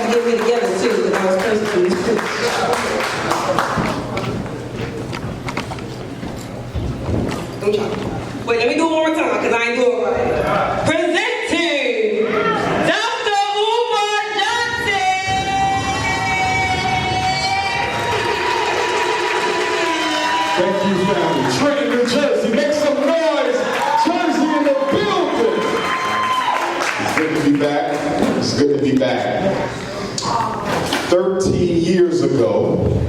to get me together too, because I was cursing from this group. Wait, let me do it one more time, because I ain't doing it right. Presenting Dr. Umar Johnson! Thank you, family. Trenton, New Jersey, make some noise. Jersey in the building. It's good to be back. It's good to be back. 13 years ago,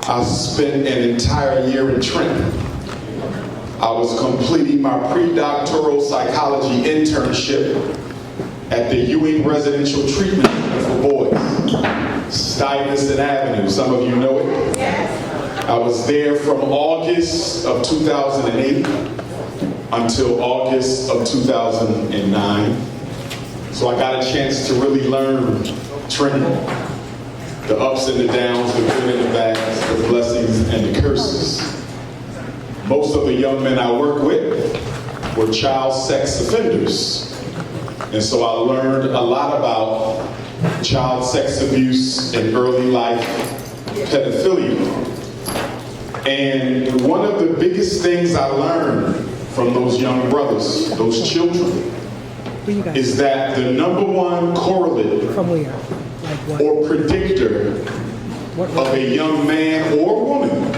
I spent an entire year in Trenton. I was completing my pre-doctoral psychology internship at the Ewing Residential Treatment Center for Boys, Stuyvesant Avenue. Some of you know it. Yes. I was there from August of 2008 until August of 2009. So I got a chance to really learn Trenton, the ups and the downs, the good and the bad, the blessings and the curses. Most of the young men I work with were child sex offenders. And so I learned a lot about child sex abuse in early life pedophilia. And one of the biggest things I learned from those young brothers, those children, is that the number one correlate or predictor of a young man or woman,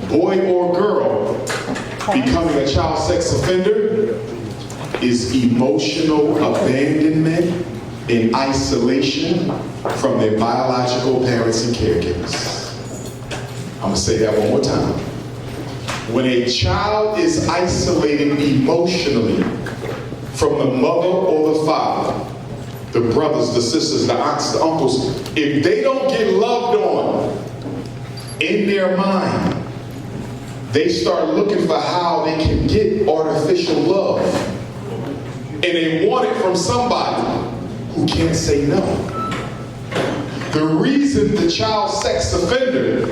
boy or girl, becoming a child sex offender is emotional abandonment and isolation from their biological parents and caregivers. I'm gonna say that one more time. When a child is isolated emotionally from the mother or the father, the brothers, the sisters, the aunts, the uncles, if they don't get loved on in their mind, they start looking for how they can get artificial love. And they want it from somebody who can't say no. The reason the child sex offender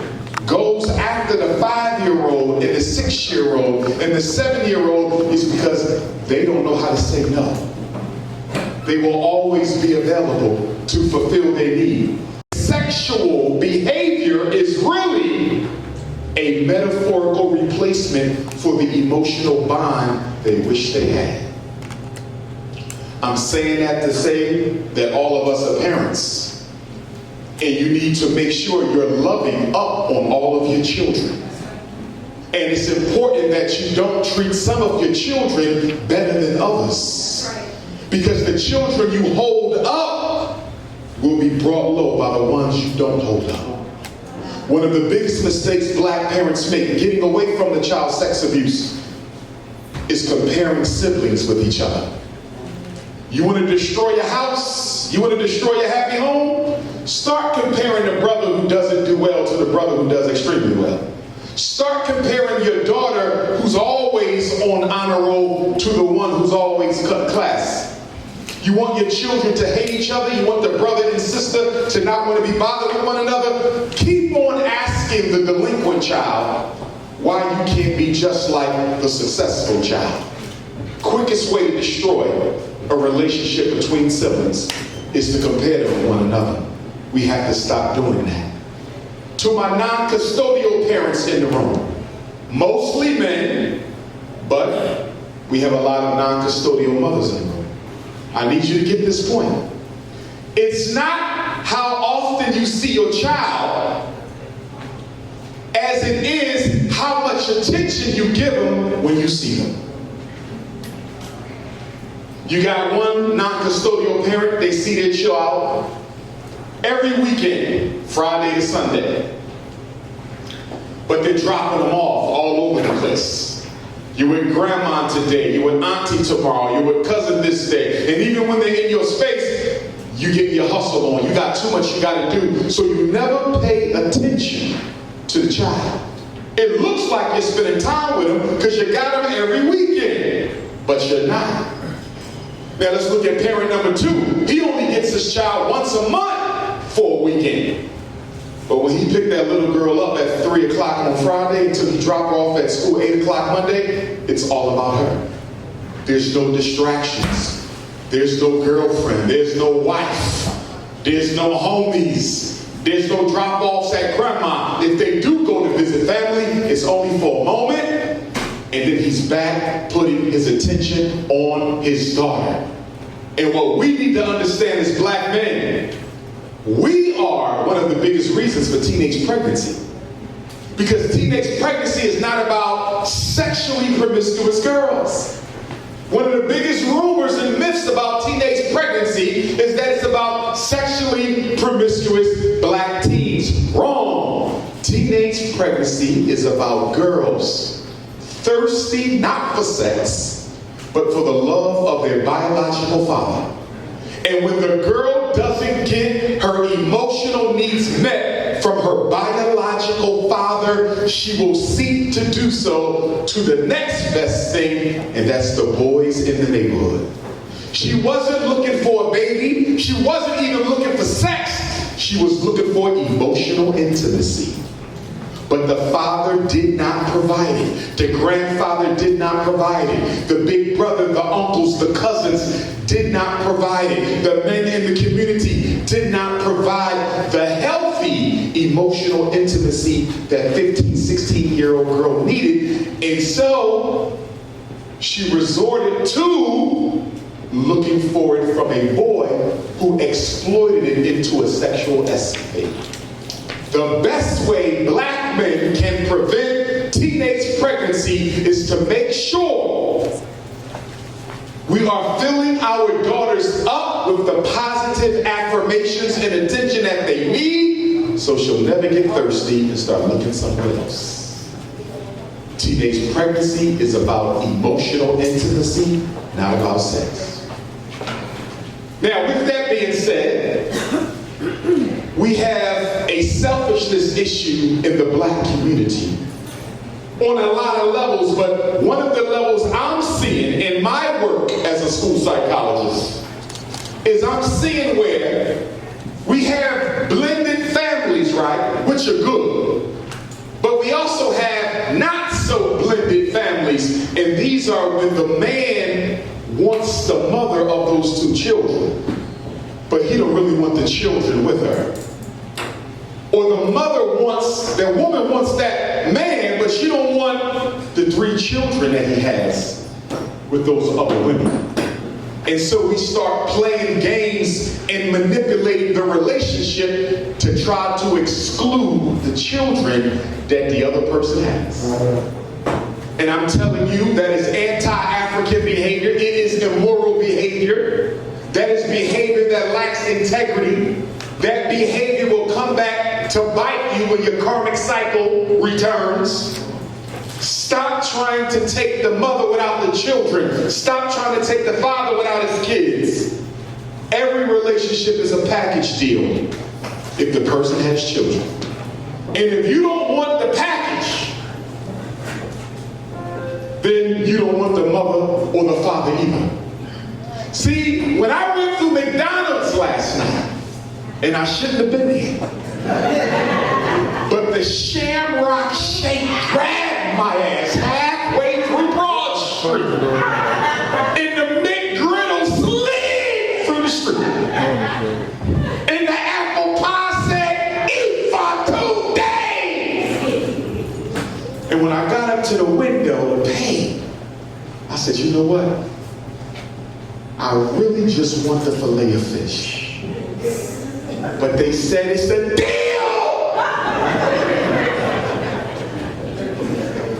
goes after the 5-year-old and the 6-year-old and the 7-year-old is because they don't know how to say no. They will always be available to fulfill their need. Sexual behavior is really a metaphorical replacement for the emotional bond they wish they had. I'm saying that to say that all of us are parents. And you need to make sure you're loving up on all of your children. And it's important that you don't treat some of your children better than others. Because the children you hold up will be brought low by the ones you don't hold up. One of the biggest mistakes black parents make getting away from the child sex abuse is comparing siblings with each other. You want to destroy your house? You want to destroy your happy home? Start comparing the brother who doesn't do well to the brother who does extremely well. Start comparing your daughter who's always on honor roll to the one who's always cut class. You want your children to hate each other. You want the brother and sister to not want to be bothered with one another. Keep on asking the delinquent child why you can't be just like the successful child. Quickest way to destroy a relationship between siblings is to compare them with one another. We have to stop doing that. To my non-custodial parents in the room, mostly men, but we have a lot of non-custodial mothers in the room. I need you to get this point. It's not how often you see your child as it is how much attention you give them when you see them. You got one non-custodial parent, they see their child every weekend, Friday to Sunday. But they're dropping them off all over the place. You're with grandma today, you're with auntie tomorrow, you're with cousin this day. And even when they're in your space, you get your hustle on. You got too much you got to do. So you never pay attention to the child. It looks like you're spending time with them because you got them every weekend, but you're not. Now let's look at parent number 2. He only gets his child once a month for a weekend. But when he picked that little girl up at 3 o'clock on Friday until he dropped her off at school 8 o'clock Monday, it's all about her. There's no distractions. There's no girlfriend. There's no wife. There's no homies. There's no drop-offs at grandma. If they do go to visit family, it's only for a moment, and then he's back putting his attention on his daughter. And what we need to understand as black men, we are one of the biggest reasons for teenage pregnancy. Because teenage pregnancy is not about sexually promiscuous girls. One of the biggest rumors and myths about teenage pregnancy is that it's about sexually promiscuous black teens. Wrong. Teenage pregnancy is about girls thirsty not for sex, but for the love of their biological father. And when the girl doesn't get her emotional needs met from her biological father, she will seek to do so to the next best thing, and that's the boys in the neighborhood. She wasn't looking for a baby. She wasn't even looking for sex. She was looking for emotional intimacy. But the father did not provide it. The grandfather did not provide it. The big brother, the uncles, the cousins did not provide it. The men in the community did not provide the healthy emotional intimacy that 15, 16-year-old girl needed. And so she resorted to looking for it from a boy who exploited it into a sexual escapade. The best way black men can prevent teenage pregnancy is to make sure we are filling our daughters up with the positive affirmations and attention that they need, so she'll never get thirsty and start looking somewhere else. Teenage pregnancy is about emotional intimacy, not about sex. Now, with that being said, we have a selfishness issue in the black community on a lot of levels, but one of the levels I'm seeing in my work as a school psychologist is I'm seeing where we have blended families, right, which are good, but we also have not so blended families, and these are when the man wants the mother of those two children, but he don't really want the children with her. Or the mother wants, that woman wants that man, but she don't want the 3 children that he has with those other women. And so we start playing games and manipulating the relationship to try to exclude the children that the other person has. And I'm telling you, that is anti-African behavior. It is immoral behavior. That is behavior that lacks integrity. That behavior will come back to bite you when your karmic cycle returns. Stop trying to take the mother without the children. Stop trying to take the father without his kids. Every relationship is a package deal if the person has children. And if you don't want the package, then you don't want the mother or the father either. See, when I went through McDonald's last night, and I shouldn't have been there, but the Shamrock Shake grabbed my ass halfway through Broad Street, and the McGriddle slid through the street, and the apple pie said, "Eat for 2 days." And when I got up to the window to pay, I said, you know what? I really just want the fillet of fish. But they said it's a deal!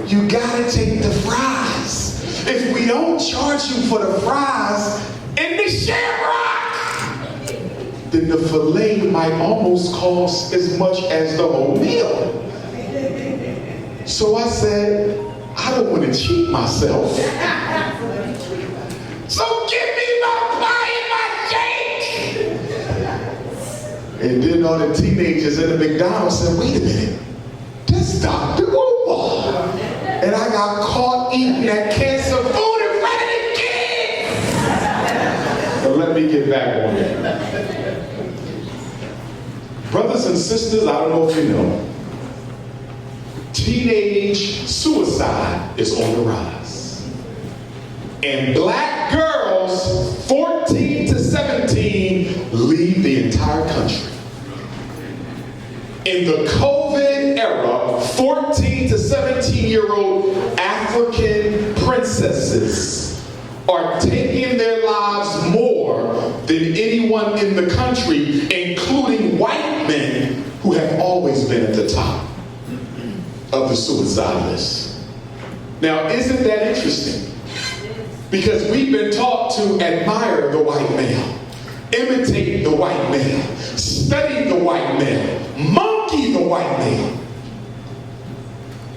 You gotta take the fries. If we don't charge you for the fries and the Shamrock, then the fillet might almost cost as much as the whole meal. So I said, I don't want to cheat myself. So give me my pie and my shake! And then all the teenagers in the McDonald's said, wait a minute, that's Dr. Umar. And I got caught eating that cancer food in front of the kids. But let me get back on it. Brothers and sisters, I don't know if you know, teenage suicide is on the rise. And black girls, 14 to 17, lead the entire country. in the COVID era, 14 to 17-year-old African princesses are taking their lives more than anyone in the country, including white men who have always been at the top of the suicide list. Now, isn't that interesting? Because we've been taught to admire the white male, imitate the white male, study the white male, monkey the white male.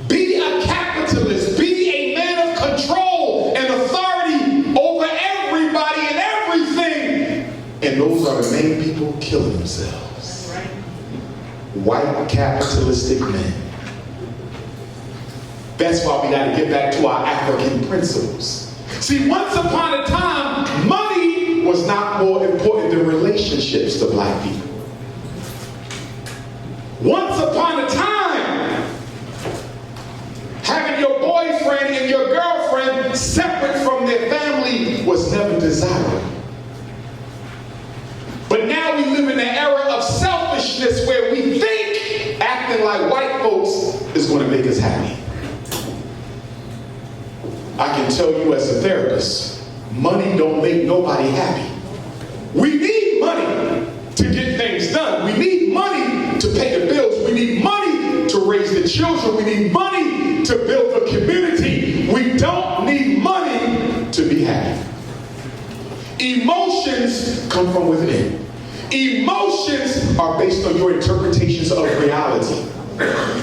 Be a capitalist, be a man of control and authority over everybody and everything. And those are the main people killing themselves. White capitalistic men. That's why we got to get back to our African principles. See, once upon a time, money was not more important than relationships to black people. Once upon a time, having your boyfriend and your girlfriend separate from their family was never desirable. But now we live in an era of selfishness where we think acting like white folks is going to make us happy. I can tell you as a therapist, money don't make nobody happy. We need money to get things done. We need money to pay the bills. We need money to raise the children. We need money to build a community. We don't need money to be happy. Emotions come from within. Emotions are based on your interpretations of reality.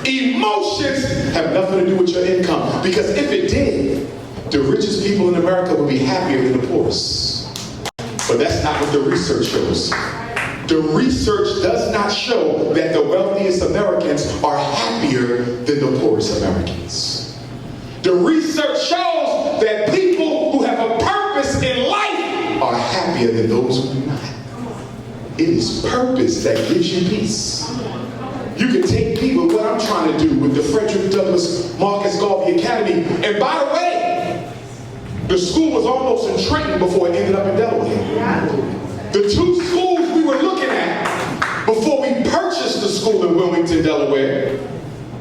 Emotions have nothing to do with your income, because if it did, the richest people in America would be happier than the poorest. But that's not what the research shows. The research does not show that the wealthiest Americans are happier than the poorest Americans. The research shows that people who have a purpose in life are happier than those who do not. It is purpose that gives you peace. You can take me with what I'm trying to do with the Frederick Douglass Marcus Garvey Academy. And by the way, the school was almost in Trenton before it ended up in Delaware. The two schools we were looking at before we purchased the school in Wilmington, Delaware,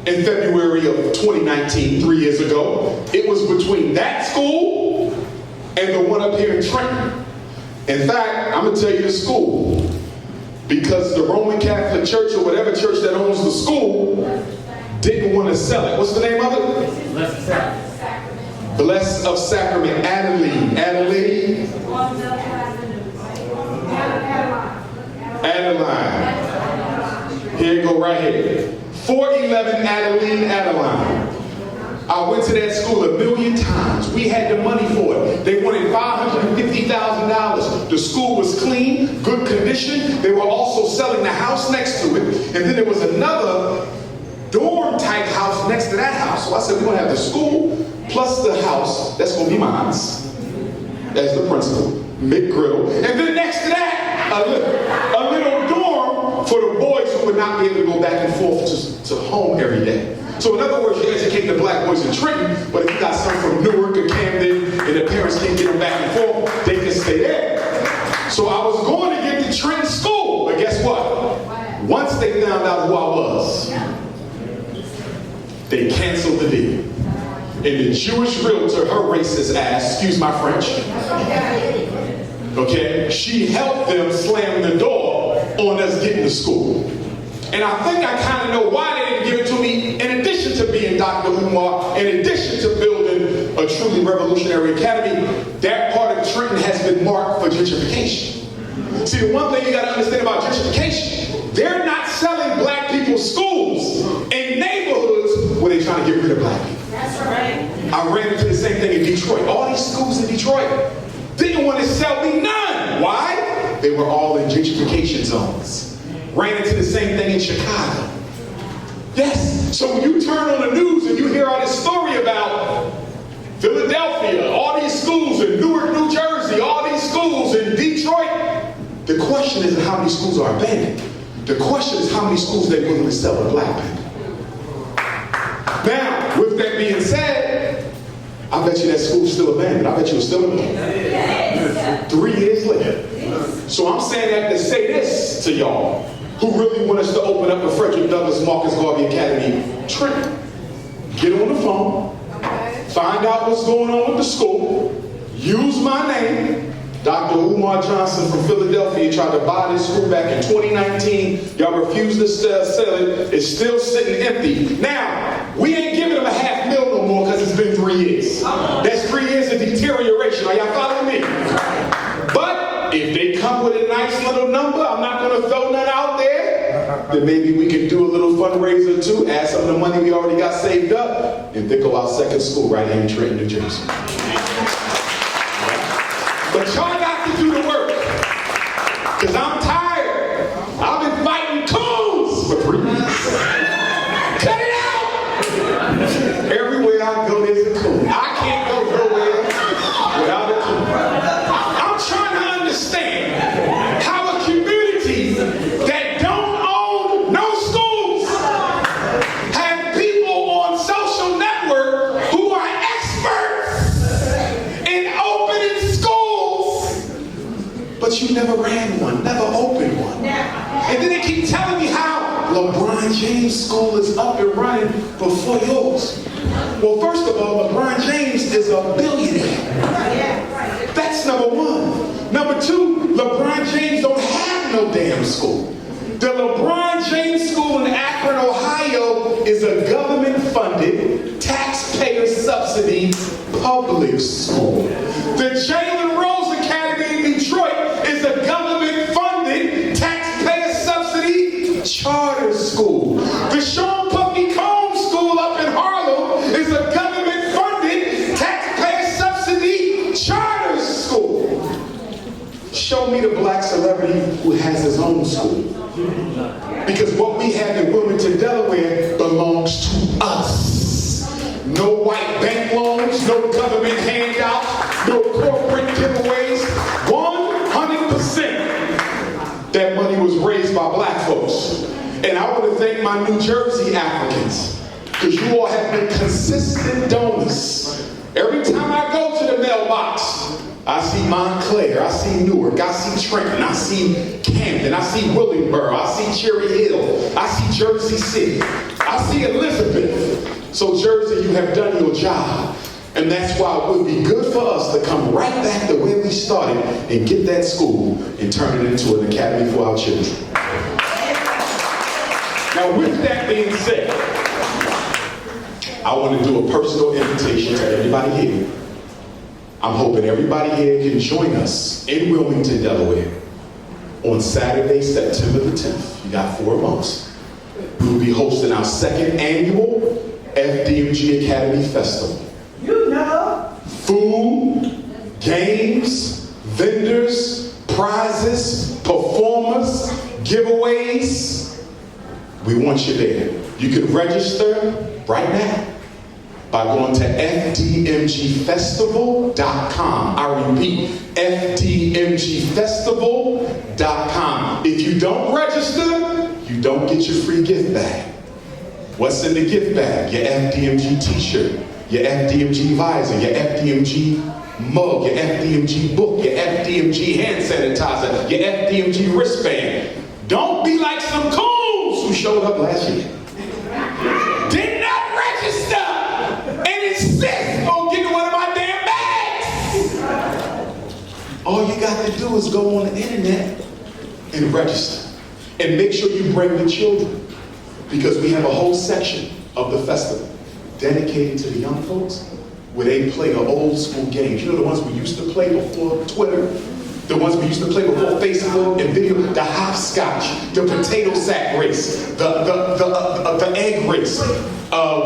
in February of 2019, 3 years ago, it was between that school and the one up here in Trenton. In fact, I'm going to tell you the school, because the Roman Catholic Church or whatever church that owns the school didn't want to sell it. What's the name of it? Blessed of Sacrament. Adeline. Here you go, right here. 411 Adeline. I went to that school 1 million times. We had the money for it. They wanted $550,000. The school was clean, good condition. They were also selling the house next to it. And then there was another dorm type house next to that house. So I said, we're going to have the school plus the house. That's going to be mine. As the principal. McGriddle. And then next to that, a little dorm for the boys who would not be able to go back and forth to home every day. So in other words, you educate the black boys in Trenton, but if you got some from Newark or Camden and the parents can't get them back and forth, they can stay there. So I was going to get to Trenton school, but guess what? Once they found out who I was, they canceled the deal. And the Jewish realtor, her racist ass, excuse my French, okay, she helped them slam the door on us getting to school. And I think I kind of know why they didn't give it to me. In addition to being Dr. Umar, in addition to building a truly revolutionary academy, that part of Trenton has been marked for gentrification. See, the one thing you got to understand about gentrification, they're not selling black people schools in neighborhoods where they're trying to get rid of black people. That's right. I ran into the same thing in Detroit. All these schools in Detroit didn't want to sell me none. Why? They were all in gentrification zones. Ran into the same thing in Chicago. Yes, so when you turn on the news and you hear all this story about Philadelphia, all these schools in Newark, New Jersey, all these schools in Detroit, the question isn't how many schools are abandoned. The question is how many schools they're willing to sell to black people. Now, with that being said, I bet you that school's still abandoned. I bet you it's still abandoned. 3 years later. So I'm saying that to say this to y'all. who really want us to open up a Frederick Douglass Marcus Garvey Academy, Trenton. Get on the phone, find out what's going on with the school, use my name. Dr. Umar Johnson from Philadelphia tried to buy this school back in 2019. Y'all refused to sell it. It's still sitting empty. Now, we ain't giving them a $500,000 no more because it's been 3 years. That's 3 years of deterioration. Are y'all following me? But if they come with a nice little number, I'm not going to throw none out there, then maybe we can do a little fundraiser too, add some of the money we already got saved up, and think of our second school right here in Trenton, New Jersey. But y'all got to do the work, because I'm tired. I've been fighting coons for 3 years. Cut it out! Everywhere I go, there's a coon. I can't go nowhere without a coon. I'm trying to understand how a community that don't own no schools have people on social network who are experts in opening schools, but you never ran one, never opened one. And then they keep telling me how LeBron James School is up and running before yours. Well, first of all, LeBron James is a billionaire. That's number one. Number two, LeBron James don't have no damn school. The LeBron James School in Akron, Ohio is a government-funded, taxpayer-subsidy public school. The Jalen Rose Academy in Detroit is a government-funded, taxpayer-subsidy charter school. The Sean Puffy Combs School up in Harlem is a government-funded, taxpayer-subsidy charter school. Show me the black celebrity who has his own school. Because what we have in Wilmington, Delaware belongs to us. No white bank loans, no government handouts, no corporate giveaways. 100% that money was raised by black folks. And I want to thank my New Jersey Africans, because you all have been consistent donors. Every time I go to the mailbox, I see Montclair, I see Newark, I see Trenton, I see Camden, I see Willingboro, I see Cherry Hill, I see Jersey City, I see Elizabeth. So Jersey, you have done your job. And that's why it would be good for us to come right back to where we started and get that school and turn it into an academy for our children. Now with that being said, I want to do a personal invitation to everybody here. I'm hoping everybody here can join us in Wilmington, Delaware on Saturday, September the 10th. You got 4 months. We will be hosting our 2nd annual FDMG Academy Festival. You know. Food, games, vendors, prizes, performers, giveaways. We want you there. You can register right now by going to fdmgfestival.com. I repeat, fdmgfestival.com. If you don't register, you don't get your free gift bag. What's in the gift bag? Your FDMG t-shirt, your FDMG visor, your FDMG mug, your FDMG book, your FDMG hand sanitizer, your FDMG wristband. Don't be like some coons who showed up last year. Did not register and insist on getting one of my damn bags. All you got to do is go on the internet and register. And make sure you bring the children, because we have a whole section of the festival dedicated to the young folks where they play the old school games. You know, the ones we used to play before Twitter, the ones we used to play before Facebook and video, the hopscotch, the potato sack race, the egg race.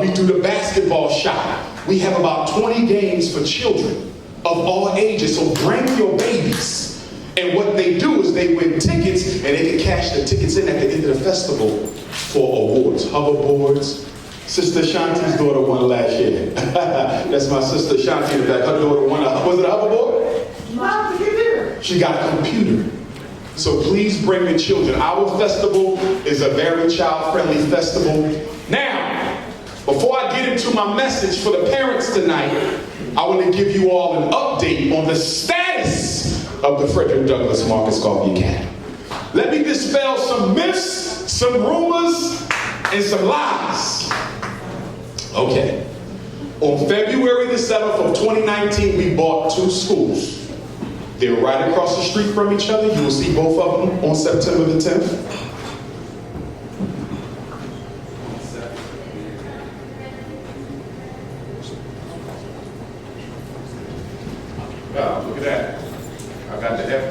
We do the basketball shot. We have about 20 games for children of all ages, so bring your babies. And what they do is they win tickets, and they can cash the tickets in at the end of the festival for awards, hoverboards. Sister Shanti's daughter won last year. That's my sister Shanti in the back. Her daughter won was it a hoverboard? She got a computer. So please bring the children. Our festival is a very child-friendly festival. Now, before I get into my message for the parents tonight, I want to give you all an update on the status of the Frederick Douglass Marcus Garvey Academy. Let me dispel some myths some rumors and some lies. Okay. On February the 7th of 2019, we bought 2 schools. They're right across the street from each other. You will see both of them on September the 10th. Wow, look at that. I got the FD.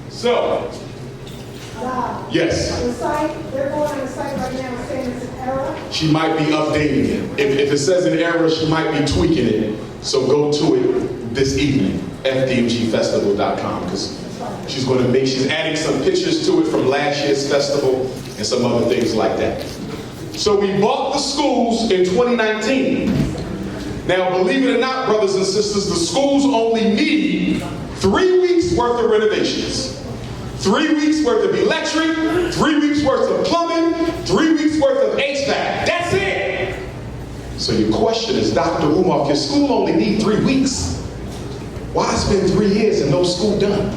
So, yes. The site, they're going on the site right now saying it's an error. She might be updating it. If it says an error, she might be tweaking it. So go to it this evening, fdmgfestival.com, because she's adding some pictures to it from last year's festival and some other things like that. So we bought the schools in 2019. Now, believe it or not, brothers and sisters, the schools only need 3 weeks worth of renovations. 3 weeks worth of electric, 3 weeks worth of plumbing, 3 weeks worth of HVAC. That's it. So your question is, Dr. Umar, if your school only need 3 weeks, why it's been 3 years and no school done?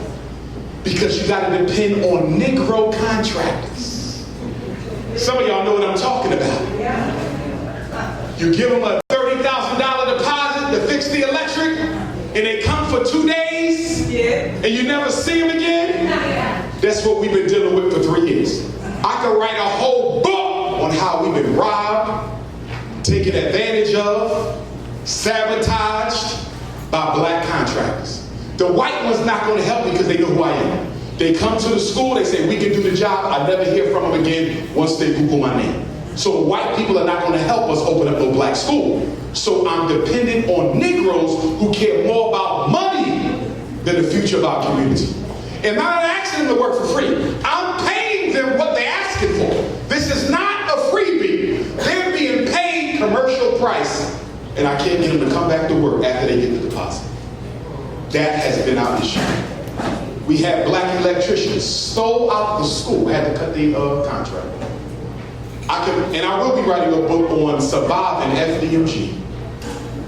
Because you got to depend on Negro contractors. Some of y'all know what I'm talking about. You give them a $30,000 deposit to fix the electric, and they come for 2 days, and you never see them again. That's what we've been dealing with for 3 years. I could write a whole book on how we've been robbed, taken advantage of, sabotaged by black contractors. The white one's not going to help me because they know who I am. They come to the school, they say, we can do the job. I never hear from them again once they Google my name. So white people are not going to help us open up no black school. So I'm dependent on Negroes who care more about money than the future of our community. And I'm not asking them to work for free. I'm paying them what they're asking for. This is not a freebie. They're being paid commercial price, and I can't get them to come back to work after they get the deposit. That has been our issue. We had black electricians stole out the school, had to cut the contract. And I will be writing a book on surviving FDMG,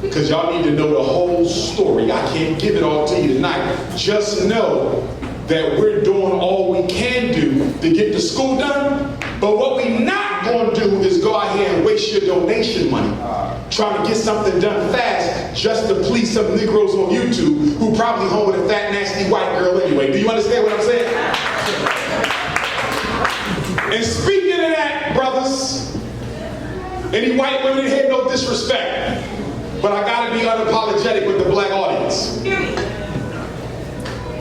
because y'all need to know the whole story. I can't give it all to you tonight. Just know that we're doing all we can do to get the school done, but what we're not going to do is go out here and waste your donation money trying to get something done fast just to please some Negroes on YouTube who probably home with a fat, nasty white girl anyway. Do you understand what I'm saying? And speaking of that, brothers, any white women in here, no disrespect, but I gotta be unapologetic with the black audience.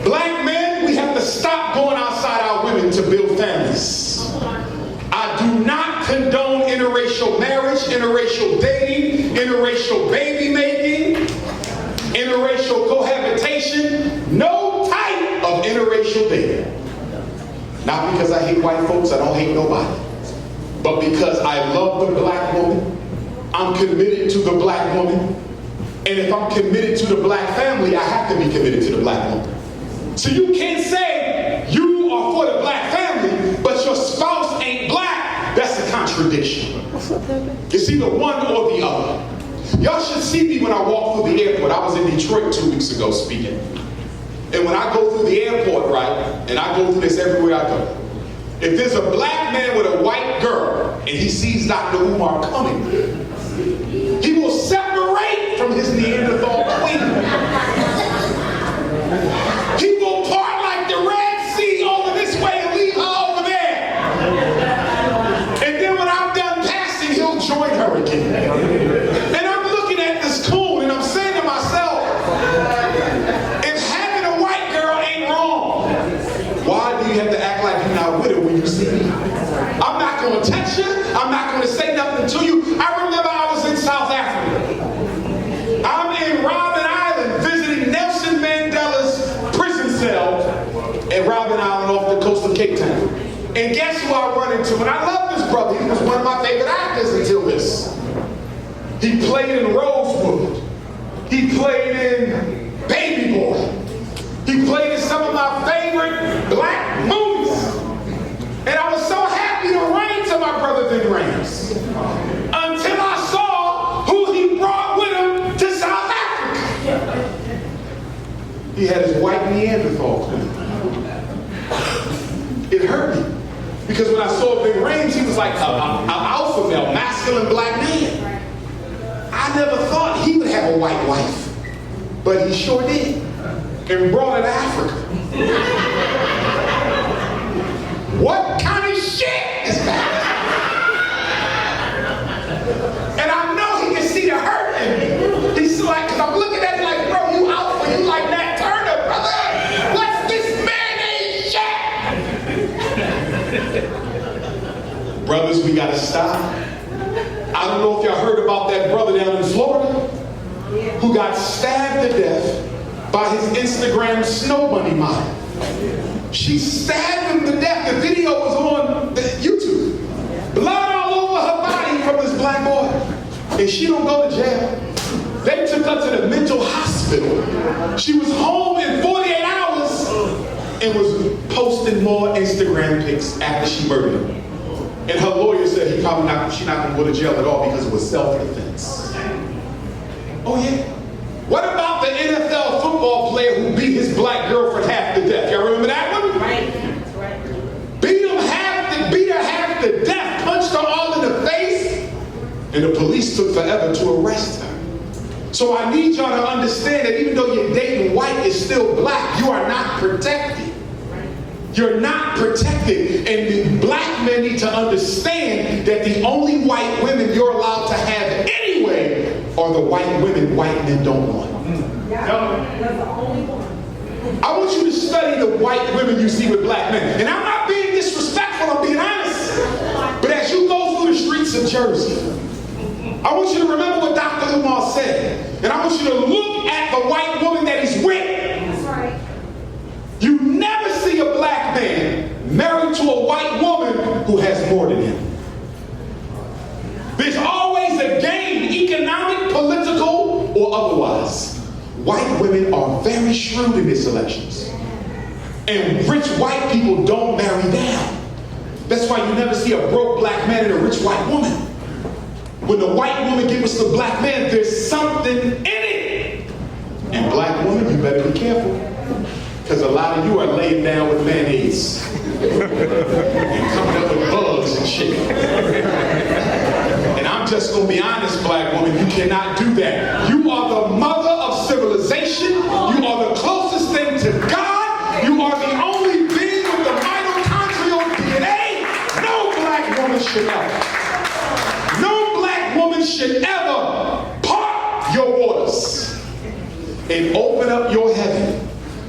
Black men, we have to stop going outside our women to build families. I do not condone interracial marriage, interracial dating, interracial baby making, interracial cohabitation, no type of interracial dating. Not because I hate white folks, I don't hate nobody, but because I love the black woman, I'm committed to the black woman, and if I'm committed to the black family, I have to be committed to the black woman. So you can't say you are for the black family, but your spouse ain't black. That's a contradiction. It's either one or the other. Y'all should see me when I walk through the airport. I was in Detroit 2 weeks ago speaking. And when I go through the airport, right, and I go through this everywhere I go, if there's a black man with a white girl and he sees Dr. Umar coming, he will separate from his Neanderthal queen. He will part like the Red Sea over this way and leave her over there. And then when I'm done passing, he'll join her again. And I'm looking at this coon and I'm saying to myself, if having a white girl ain't wrong, why do you have to act like you're not with her when you see me? I'm not going to touch you. I'm not going to say nothing to you. I remember I was in South Africa. I'm in Robben Island visiting Nelson Mandela's prison cell at Robben Island off the coast of Cape Town. And guess who I run into? And I love this brother. He was one of my favorite actors until this. He played in Rosewood. He played in Baby Boy. He played in some of my favorite black movies. And I was so happy to reign to my brother Vin Rams. Until I saw who he brought with him to South Africa. He had his white Neanderthal queen. it hurt me. Because when I saw Big Range, he was like an alpha male, masculine black man. I never thought he would have a white wife, but he sure did, and brought her to Africa. What kind of shit is that? And I know he can see the hurt in me. He's like, because I'm looking at it like, bro, you out for you like Nat Turner, brother. What's this mayonnaise shit? Brothers, we gotta stop. I don't know if y'all heard about that brother down in Florida who got stabbed to death by his Instagram snow bunny model. She stabbed him to death. The video was on YouTube. Blood all over her body from this black boy. And she don't go to jail. They took her to the mental hospital. She was home in 48 hours and was posting more Instagram pics after she murdered him. And her lawyer said she's not going to go to jail at all because it was self-defense. Oh yeah? What about the NFL football player who beat his black girlfriend half to death? Y'all remember that one? Right. Beat her half to death, punched her all in the face, and the police took forever to arrest her. So I need y'all to understand that even though you're dating white, is still black, you are not protected. You're not protected. And the black men need to understand that the only white women you're allowed to have anyway are the white women white men don't want. That's the only one. I want you to study the white women you see with black men. And I'm not being disrespectful, I'm being honest. But as you go through the streets of Jersey, I want you to remember what Dr. Umar said. And I want you to look at the white woman that he's with. That's right. You never see a black man married to a white woman who has more than him. There's always a game, economic, political, or otherwise. White women are very shrewd in their selections. And rich white people don't marry down. That's why you never see a broke black man and a rich white woman. When the white woman gives the black man, there's something in it. And black women, you better be careful. Because a lot of you are laying down with mayonnaise. And coming up with bugs and shit. And I'm just going to be honest, black woman, you cannot do that. You are the mother of civilization. You are the closest thing to God. You are the only being with the mitochondrial DNA. No black woman should ever. No black woman should ever part your waters and open up your heaven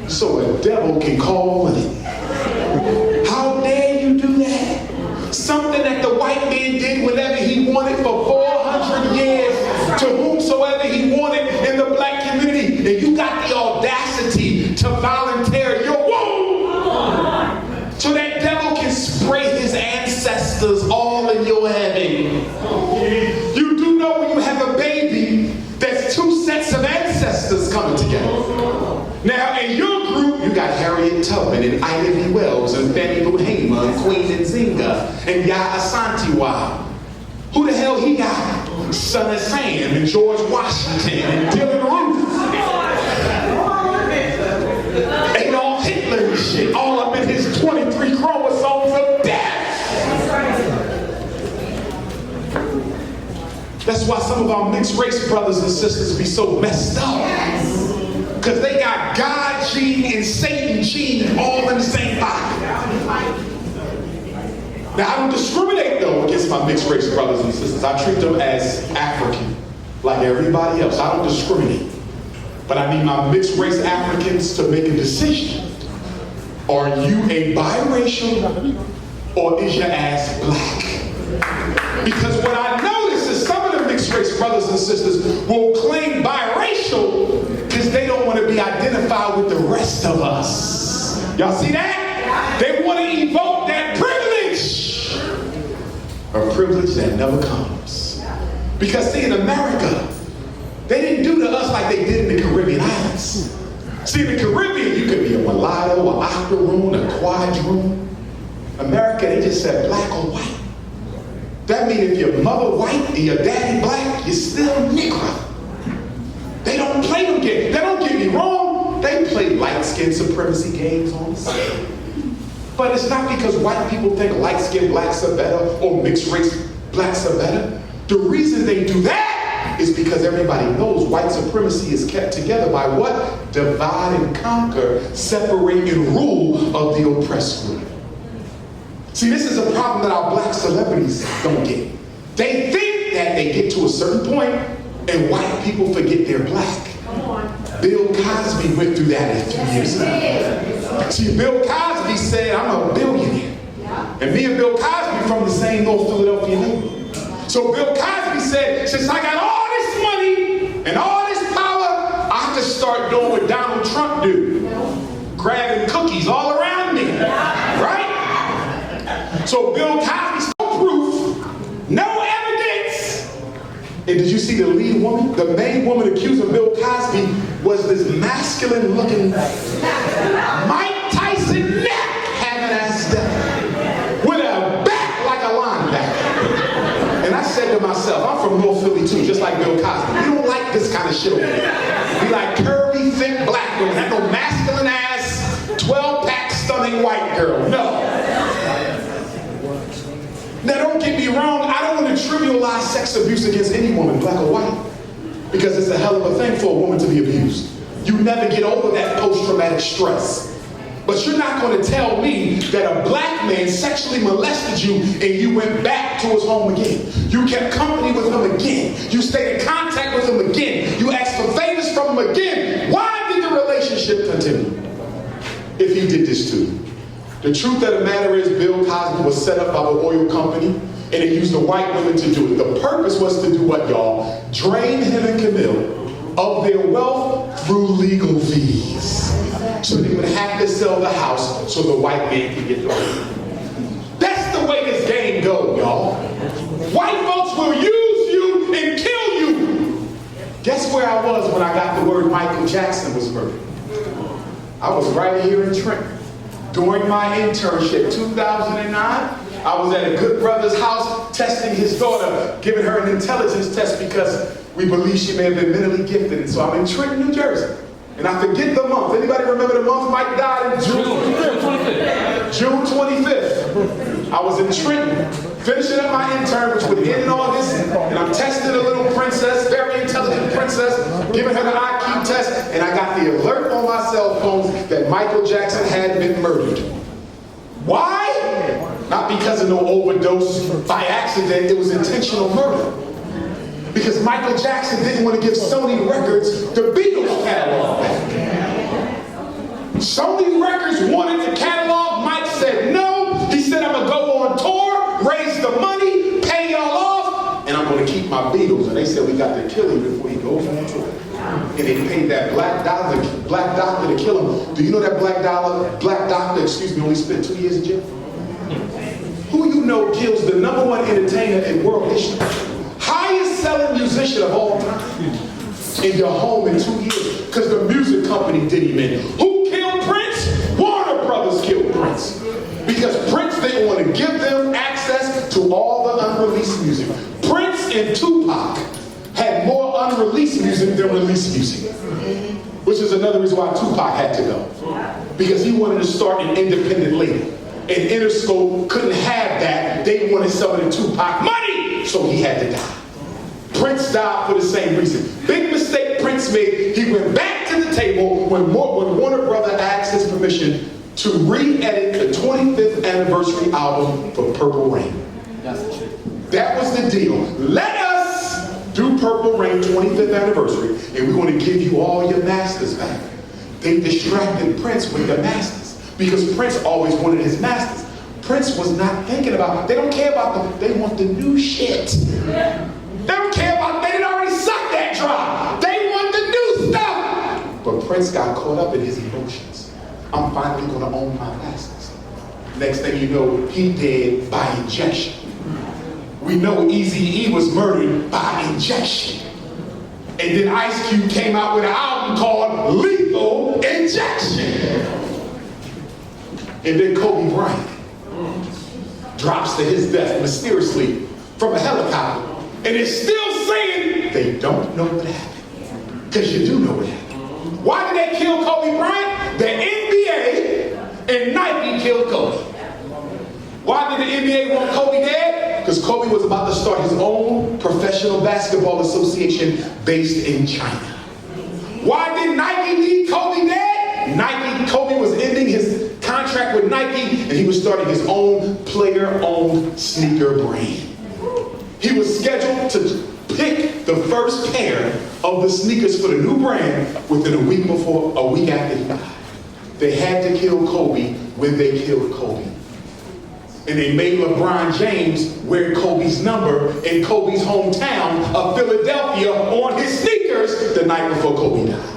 so a devil can call on it. How dare you do that? Something that the white man did whenever he wanted for 400 years to whomsoever he wanted in the black community. And you got the audacity to volunteer your womb so that devil can spray his ancestors all in your heaven. You do know when you have a baby, there's two sets of ancestors coming together. Now, in your group, you got Harriet Tubman and Ida B. Wells and Fannie Lou Hamer and Queen Nzinga and Yaa Asantewaa. Who the hell he got? Son of Sam and George Washington and Dylan Ruth. Adolf Hitler and shit, all up in his 23 chromosomes of death. That's why some of our mixed race brothers and sisters be so messed up. Because they got God gene and Satan gene all in the same body. Now, I don't discriminate, though, against my mixed race brothers and sisters. I treat them as African, like everybody else. I don't discriminate. But I need my mixed race Africans to make a decision. Are you a biracial or is your ass black? Because what I notice is some of the mixed race brothers and sisters will claim biracial because they don't want to be identified with the rest of us. Y'all see that? They want to evoke that privilege. A privilege that never comes. Because see, in America, they didn't do to us like they did in the Caribbean islands. See, in the Caribbean, you could be a mulatto, an octoroon, a quadroon. America, they just said black or white. That means if your mother white and your daddy black, you're still Negro. They don't play them games. They don't get me wrong. They play light skin supremacy games on the side. But it's not because white people think light-skinned blacks are better or mixed-race blacks are better. The reason they do that is because everybody knows white supremacy is kept together by what? Divide and conquer, separate and rule of the oppressed group. See, this is a problem that our black celebrities don't get. They think that they get to a certain point and white people forget they're black. Bill Cosby went through that a few years ago. See, Bill Cosby said, I'm a billionaire. And me and Bill Cosby from the same North Philadelphia neighborhood. So Bill Cosby said, since I got all this money and all this power, I have to start doing what Donald Trump do. Grabbing cookies all around me. Right? So Bill Cosby's no proof, no evidence. And did you see the lead woman? The main woman accused of Bill Cosby was this masculine looking Mike Tyson neck having ass down with a back like a linebacker. And I said to myself, I'm from North Philly too, just like Bill Cosby. We don't like this kind of shit over here. We like curvy, thick black women. Not no masculine ass, 12-pack stunning white girl. No. Now don't get me wrong, I don't want to trivialize sex abuse against any woman, black or white. Because it's a hell of a thing for a woman to be abused. You never get over that post-traumatic stress. But you're not going to tell me that a black man sexually molested you and you went back to his home again. You kept company with him again. You stayed in contact with him again. You asked for favors from him again. Why did the relationship continue if he did this to you? The truth of the matter is Bill Cosby was set up by the oil company and it used the white women to do it. The purpose was to do what, y'all? Drain him and Camille of their wealth through legal fees. So they would have to sell the house so the white man could get the money. That's the way this game goes, y'all. White folks will use you and kill you. Guess where I was when I got the word Michael Jackson was murdered? I was right here in Trenton. During my internship, 2009, I was at a good brother's house testing his daughter, giving her an intelligence test because we believe she may have been mentally gifted. And so I'm in Trenton, New Jersey. And I forget the month. Anybody remember the month Mike died in June 25th? June 25th. I was in Trenton, finishing up my intern, which would end in August, and I'm testing a little princess, very intelligent princess, giving her the IQ test, and I got the alert on my cell phone that Michael Jackson had been murdered. Why? Not because of no overdose by accident, it was intentional murder. Because Michael Jackson didn't want to give Sony Records the Beatles catalog. Sony Records wanted the catalog. Mike said no. He said, I'm going to go on tour, raise the money, pay y'all off, and I'm going to keep my Beatles. And they said, we got to kill him before he goes on tour. And they paid that black doctor to kill him. Do you know that black doctor, only spent 2 years in jail? Who you know kills the #1 entertainer in world history? Highest selling musician of all time in your home in 2 years because the music company did him in. Who killed Prince? Warner Brothers killed Prince because Prince didn't want to give them access to all the unreleased music. Prince and Tupac had more unreleased music than released music, which is another reason why Tupac had to go, because he wanted to start an independent label. And Interscope couldn't have that. They wanted some of the Tupac money, so he had to die. Prince died for the same reason. Big mistake Prince made. He went back to the table when Warner Brothers asked his permission to re-edit the 25th anniversary album for Purple Rain. That was the deal. Let us do Purple Rain 25th anniversary, and we're going to give you all your masters back. They distracted Prince with the masters, because Prince always wanted his masters. Prince was not thinking about, they don't care about they want the new shit. They don't care about, they didn't already suck that dry. They want the new stuff. But Prince got caught up in his emotions. I'm finally going to own my masters. Next thing you know, he dead by injection. We know Eazy-E was murdered by injection. And then Ice Cube came out with an album called Lethal Injection. And then Kobe Bryant drops to his death mysteriously from a helicopter. And it's still saying they don't know what happened. Because you do know what happened. Why did they kill Kobe Bryant? The NBA and Nike killed Kobe. Why did the NBA want Kobe dead? Because Kobe was about to start his own professional basketball association based in China. Why did Nike need Kobe dead? Kobe was ending his contract with Nike and he was starting his own player-owned sneaker brand. He was scheduled to pick the first pair of the sneakers for the new brand within a week after he died. They had to kill Kobe when they killed Kobe. And they made LeBron James wear Kobe's number in Kobe's hometown of Philadelphia on his sneakers the night before Kobe died.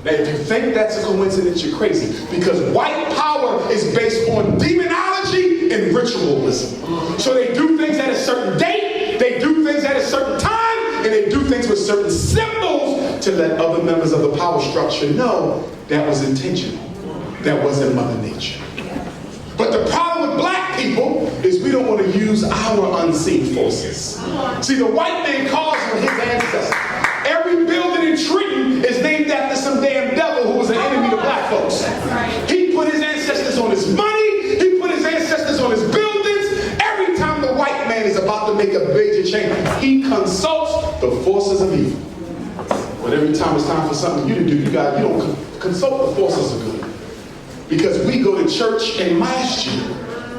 Now, if you think that's a coincidence, you're crazy. Because white power is based on demonology and ritualism. So they do things at a certain date, they do things at a certain time, and they do things with certain symbols to let other members of the power structure know that was intentional. That wasn't Mother Nature. But the problem with black people is we don't want to use our unseen forces. See, the white man calls on his ancestors. Every building in Trenton is named after some damn devil who was an enemy to black folks. He put his ancestors on his money. He put his ancestors on his buildings. Every time the white man is about to make a major change, he consults the forces of evil. But every time it's time for something you to do, you don't consult the forces of good. Because we go to church and masjid.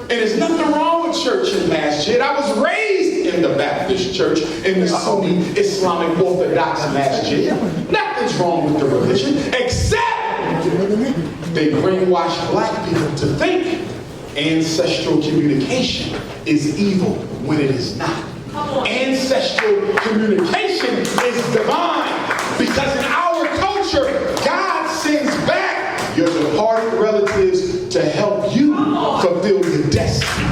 And there's nothing wrong with church and masjid. I was raised in the Baptist church, in the Sunni Islamic Orthodox masjid. Nothing's wrong with the religion, except they brainwash black people to think ancestral communication is evil when it is not. Ancestral communication is divine. Because in our culture, God sends back your departed relatives to help you fulfill your destiny.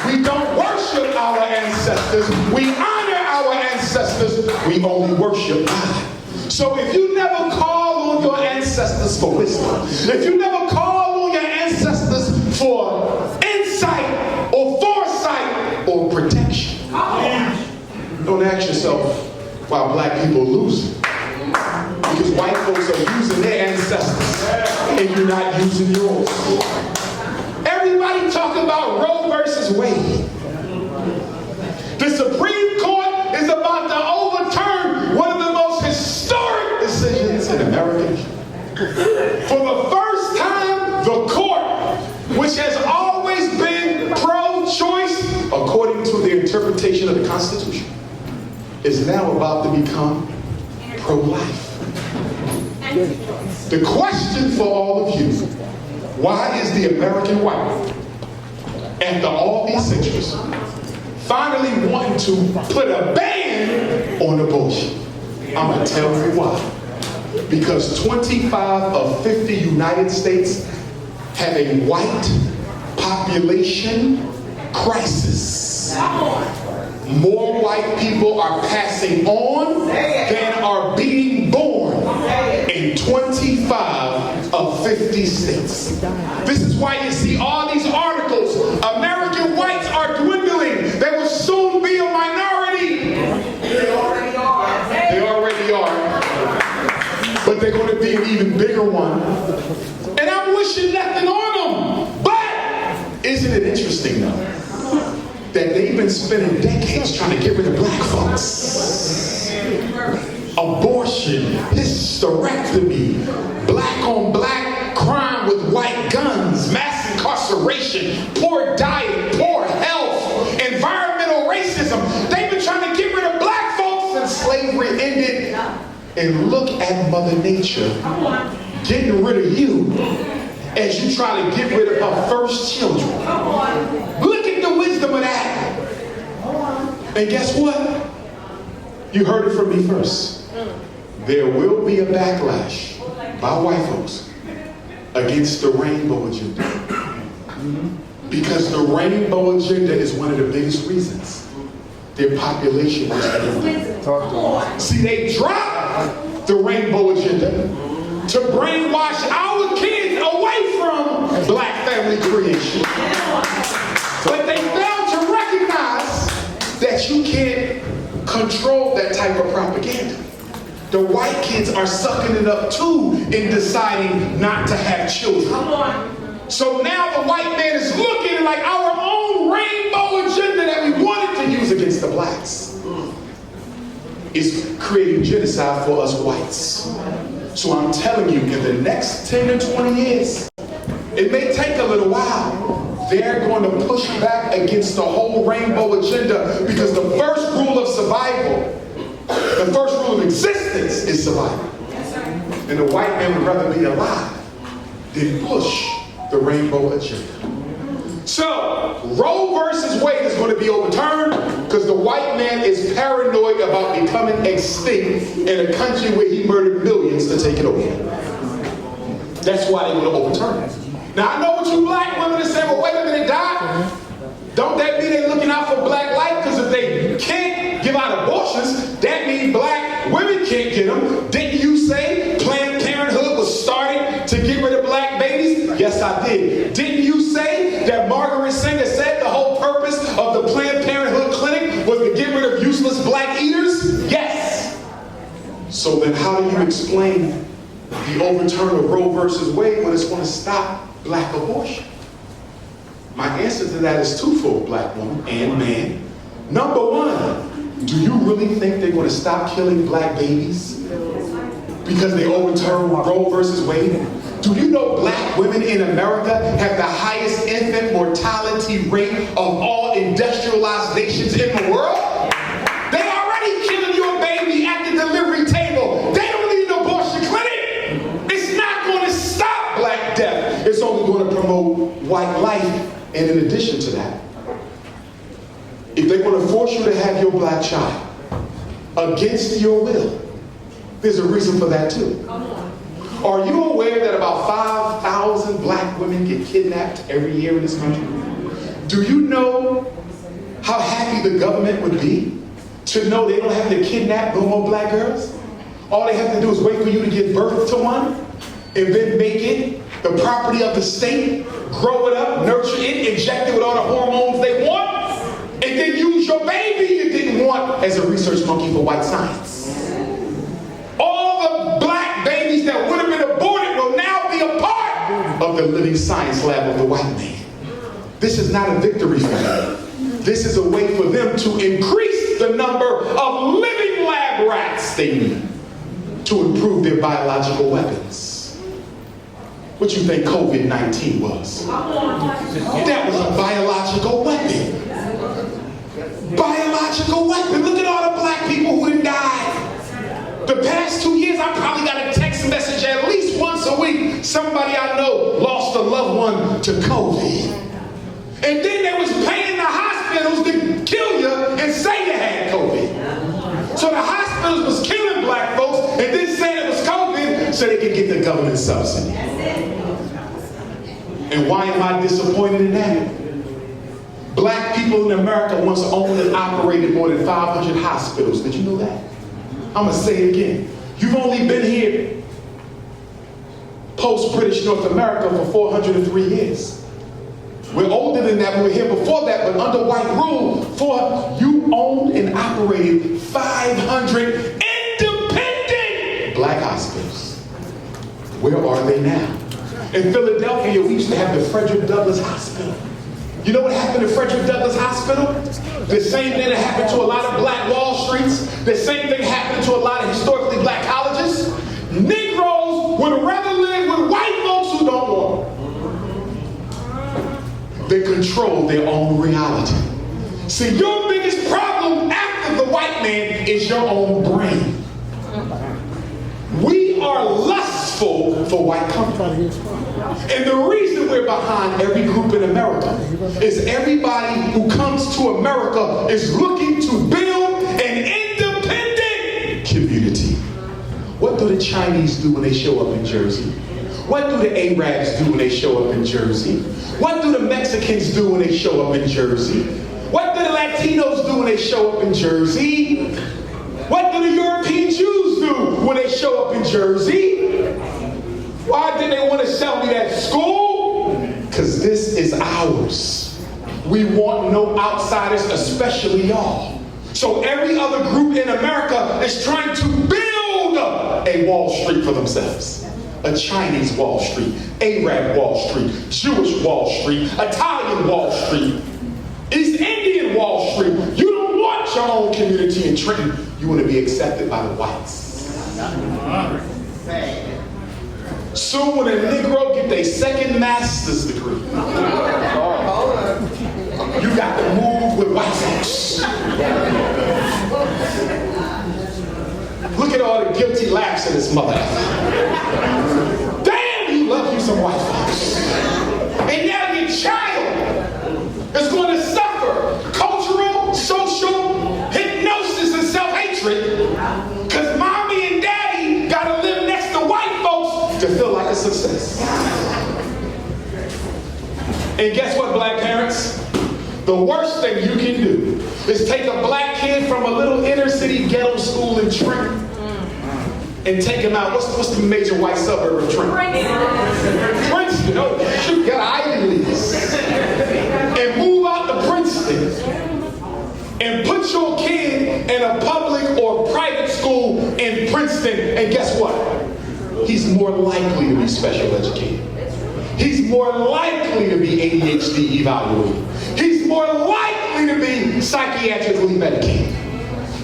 We don't worship our ancestors. We honor our ancestors. We only worship God. So if you never call on your ancestors for wisdom, if you never call on your ancestors for insight or foresight or protection, don't ask yourself why black people lose. Because white folks are using their ancestors and you're not using yours. Everybody talking about Roe versus Wade. The Supreme Court is about to overturn one of the most historic decisions in America. For the first time, the court, which has always been pro-choice according to the interpretation of the Constitution, is now about to become pro-life. The question for all of you, why is the American white, after all these centuries, finally wanting to put a ban on abortion? I'm going to tell you why. Because 25 of 50 United States have a white population crisis. More white people are passing on than are being born in 25 of 50 states. This is why you see all these articles. American whites are dwindling. They will soon be a minority. They already are. They already are. But they're going to be an even bigger one. And I'm wishing nothing on them. But isn't it interesting though? That they've been spending decades trying to get rid of black folks. Abortion, hysterectomy, black on black crime with white guns, mass incarceration, poor diet, poor health, environmental racism. They've been trying to get rid of black folks since slavery ended. And look at Mother Nature getting rid of you as you try to get rid of her first children. Look at the wisdom of that. And guess what? You heard it from me first. There will be a backlash by white folks against the rainbow agenda. Because the rainbow agenda is one of the biggest reasons their population was dwindling. See, they dropped the rainbow agenda to brainwash our kids away from black family creation. But they failed to recognize that you can't control that type of propaganda. the white kids are sucking it up too in deciding not to have children. Come on. So now the white man is looking at like our own rainbow agenda that we wanted to use against the blacks is creating genocide for us whites. So I'm telling you, in the next 10 to 20 years, it may take a little while, they're going to push back against the whole rainbow agenda, because the first rule of survival, the first rule of existence is survival. And the white man would rather be alive than push the rainbow agenda. So, Roe versus Wade is going to be overturned because the white man is paranoid about becoming extinct in a country where he murdered millions to take it over. That's why they're going to overturn it. Now, I know what you black women are saying, well, wait a minute, Doc. Don't that mean they're looking out for black life? Because if they can't give out abortions, that means black women can't get them. Didn't you say Planned Parenthood was starting to get rid of black babies? Yes, I did. Didn't you say that Margaret Sanger said the whole purpose of the Planned Parenthood clinic was to get rid of useless black eaters? Yes. So then how do you explain the overturn of Roe versus Wade when it's going to stop black abortion? My answer to that is twofold, black woman and man. Number one, do you really think they're going to stop killing black babies because they overturned Roe versus Wade? Do you know black women in America have the highest infant mortality rate of all industrialized nations in the world? They already killing your baby at the delivery table. They don't need an abortion clinic. It's not going to stop black death. It's only going to promote white life. And in addition to that, if they're going to force you to have your black child against your will, there's a reason for that too. Are you aware that about 5,000 black women get kidnapped every year in this country? Do you know how happy the government would be to know they don't have to kidnap no more black girls? All they have to do is wait for you to give birth to one and then make it the property of the state, grow it up, nurture it, inject it with all the hormones they want, and then use your baby you didn't want as a research monkey for white science. All the black babies that would have been aborted will now be a part of the living science lab of the white man. This is not a victory for them. This is a way for them to increase the number of living lab rats they need to improve their biological weapons. What you think COVID-19 was? That was a biological weapon. Biological weapon. Look at all the black people who done died. The past 2 years, I probably got a text message at least once a week. Somebody I know lost a loved one to COVID. And then they was paying the hospitals to kill you and say you had COVID. So the hospitals was killing black folks and then saying it was COVID so they could get the government subsidy. And why am I disappointed in that? Black people in America once owned and operated more than 500 hospitals. Did you know that? I'm going to say it again. You've only been here post-British North America for 403 years. We're older than that. We were here before that, but under white rule, you owned and operated 500 independent black hospitals. Where are they now? In Philadelphia, we used to have the Frederick Douglass Hospital. You know what happened to Frederick Douglass Hospital? The same thing that happened to a lot of black Wall Streets. The same thing happened to a lot of historically black colleges. Negroes would rather live with white folks who don't want them. They control their own reality. See, your biggest problem after the white man is your own brain. We are lustful for white comfort. And the reason we're behind every group in America is everybody who comes to America is looking to build an independent community. What do the Chinese do when they show up in Jersey? What do the Arabs do when they show up in Jersey? What do the Mexicans do when they show up in Jersey? What do the Latinos do when they show up in Jersey? What do the European Jews do when they show up in Jersey? Why did they want to sell me that school? Because this is ours. We want no outsiders, especially y'all. So every other group in America is trying to build look up a Wall Street for themselves. A Chinese Wall Street, Arab Wall Street, Jewish Wall Street, Italian Wall Street, East Indian Wall Street. You don't want your own community in Trenton. You want to be accepted by the whites. Soon when a Negro get their second master's degree, you got to move with white folks. Look at all the guilty laughs in his mother. Damn, you love you some white folks. And now your child is going to suffer cultural, social hypnosis and self-hatred because mommy and daddy got to live next to white folks to feel like a success. And guess what, black parents? The worst thing you can do is take a black kid from a little inner city ghetto school in Trenton and take him out. What's the major white suburb of Trenton? Princeton. Oh, shoot, got Ivy Leagues. And move out to Princeton and put your kid in a public or private school in Princeton, and guess what? He's more likely to be special educated. He's more likely to be ADHD evaluated. He's more likely to be psychiatrically medicated.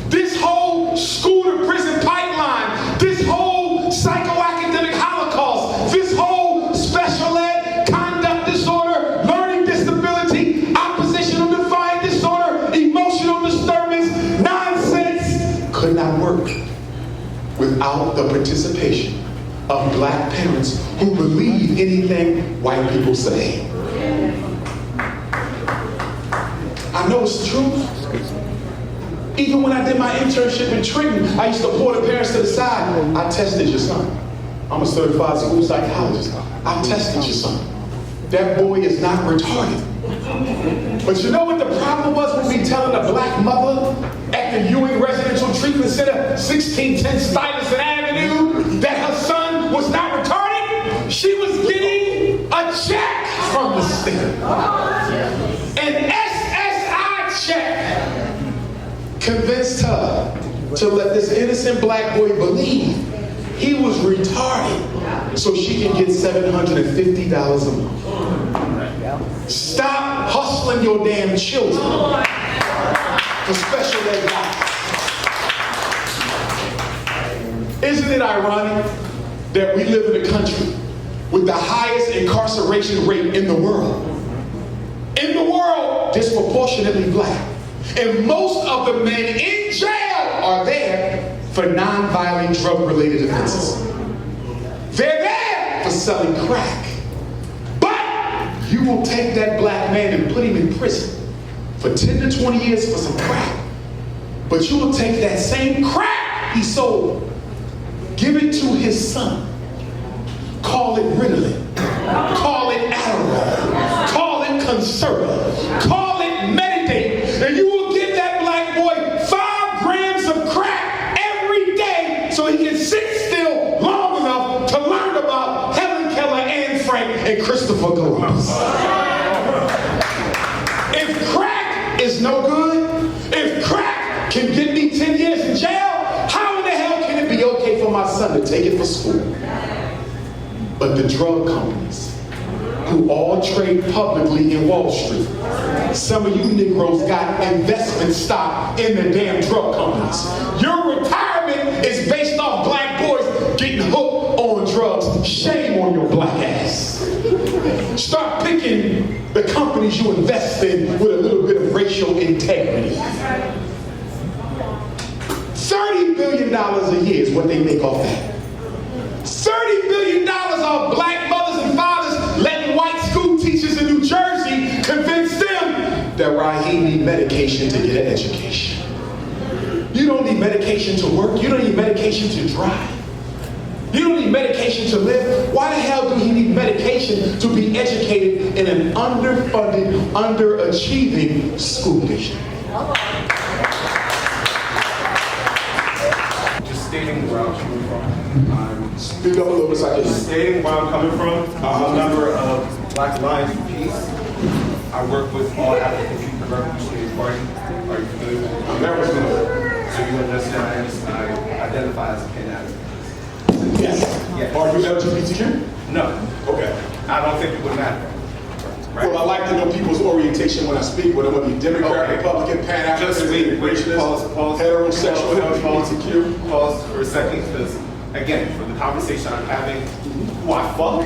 This whole school to prison pipeline, this whole psychoacademic holocaust, this whole special ed, conduct disorder, learning disability, oppositional defiant disorder, emotional disturbance, nonsense could not work without the participation of black parents who believe anything white people say. I know it's the truth. Even when I did my internship in Trenton, I used to pull the parents to the side. I tested your son. I'm a certified school psychologist. I tested your son. That boy is not retarded. But you know what the problem was when we telling a black mother at the Ewing Residential Treatment Center, 1610 Stuyvesant Avenue, that her son was not retarded? She was getting a check from the state. An SSI check convinced her to let this innocent black boy believe he was retarded so she can get $750 a month. Stop hustling your damn children for special ed guys. Isn't it ironic that we live in a country with the highest incarceration rate in the world? In the world, disproportionately black. And most of the men in jail are there for non-violent drug-related offenses. They're there for selling crack. But you will take that black man and put him in prison for 10 to 20 years for some crack. But you will take that same crack he sold, give it to his son, call it Ritalin, call it Adderall, call it Concerta, call it Meditate, and you will give that black boy 5 grams of crack every day so he can sit still long enough to learn about Helen Keller, Anne Frank, and Christopher Columbus. If crack is no good, if crack can get me 10 years in jail, how in the hell can it be okay for my son to take it for school? But the drug companies, who all trade publicly in Wall Street. Some of you Negroes got investment stock in the damn drug companies. Your retirement is based off black boys getting hooked on drugs. Shame on your black ass. Start picking the companies you invest in with a little bit of racial integrity. $30 billion a year is what they make off that. $30 billion of black mothers and fathers letting white school teachers in New Jersey convince them that Raheem need medication to get an education. You don't need medication to work. You don't need medication to drive. You don't need medication to live. Why the hell do he need medication to be educated in an underfunded, underachieving school district? Just stating where I'm coming from. Speak up a little bit so I can Just stating where I'm coming from. I'm a member of Black Alliance for Peace. I work with all African People Revolutionary Party. Are you familiar with it? I'm never familiar. So So you understand I identify as a pan-African. Yes. Yes. Are you LGBTQ? No, Okay. I don't think it would matter. Right? Well, I like to know people's orientation when I speak, whether it be Democrat, Okay. Republican, Just Pan-African, wait, racialist, pause, heterosexual, LGBTQ. Pause for a second, because again, for the conversation I'm having, who I fuck,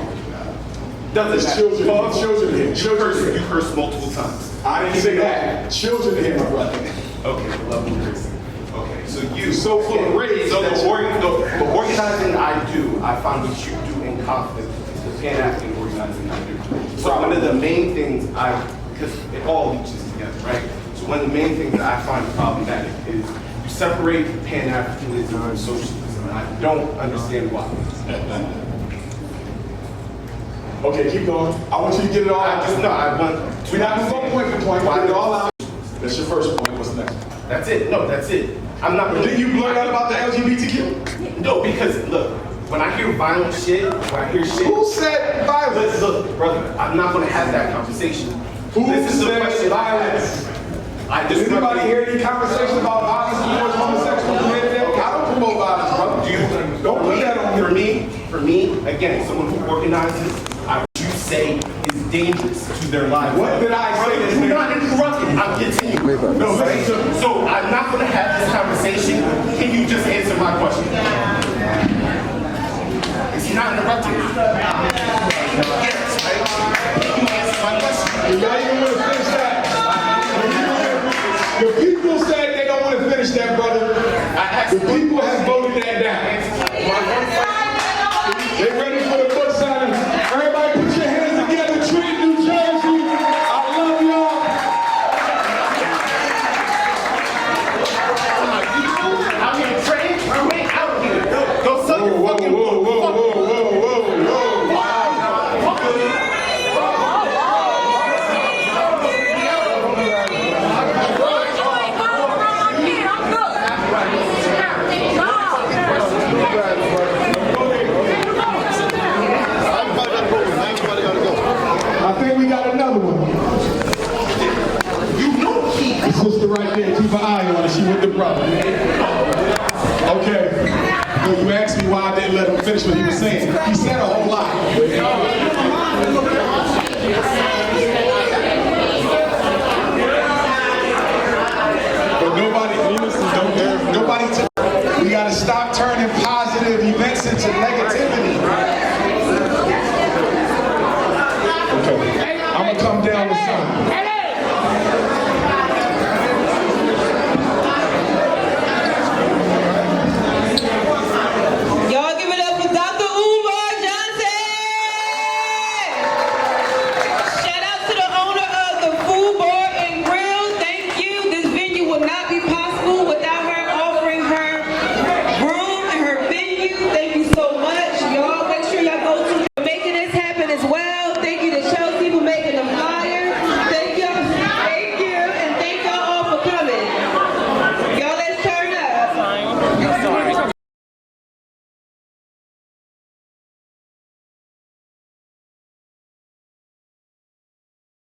doesn't There's matter. children, Pause. children here, children You here. cursed multiple times. I didn't say that. Children here, my brother. Okay, the level of cursing. Okay, so you You're so full of rage So that the you- organizing I do, I find what you do in conflict. The Pan-African organizing I do. So one of the main things because it all leaches together, right? So one of the main things that I find problematic is you separate Pan-Africanism and socialism, and I don't understand why. Okay, keep going. I want you to get it all out. I want. We're not going to go point for point. Get it all out. That's your first point. What's next? That's it. No, that's it. I'm not. Did you blurt out about the LGBTQ? No, because look, when I hear violent shit, when I hear shit. Who said violence? Look, brother, I'm not going to have that conversation. Who This is the said question violence? I Does just anybody hear any conversation about violence towards homosexuals? I don't promote violence, brother. Don't put that on me. For me, again, someone who organizes, what you say is dangerous to their lives. What did I say is You're not interrupting. I'm continuing. No, Right? listen. So I'm not going to have this conversation. Can you just answer my question? Is he not interrupting? Yes, right? Can you answer my question? You not even want to finish that. The people said they don't want to finish that, brother. The people have voted that down. They ready for the book signing. Everybody put your hands together. Trenton, New Jersey. I love y'all. I'm here trained. I'm way out here. Go suck your Whoa, fucking whoa, whoa, whoa, whoa, whoa, whoa. I think we got another one. You know he. The sister right there, keep an eye on her. She with the brother. Okay. No, you asked me why I didn't let him finish what he was saying. He said a whole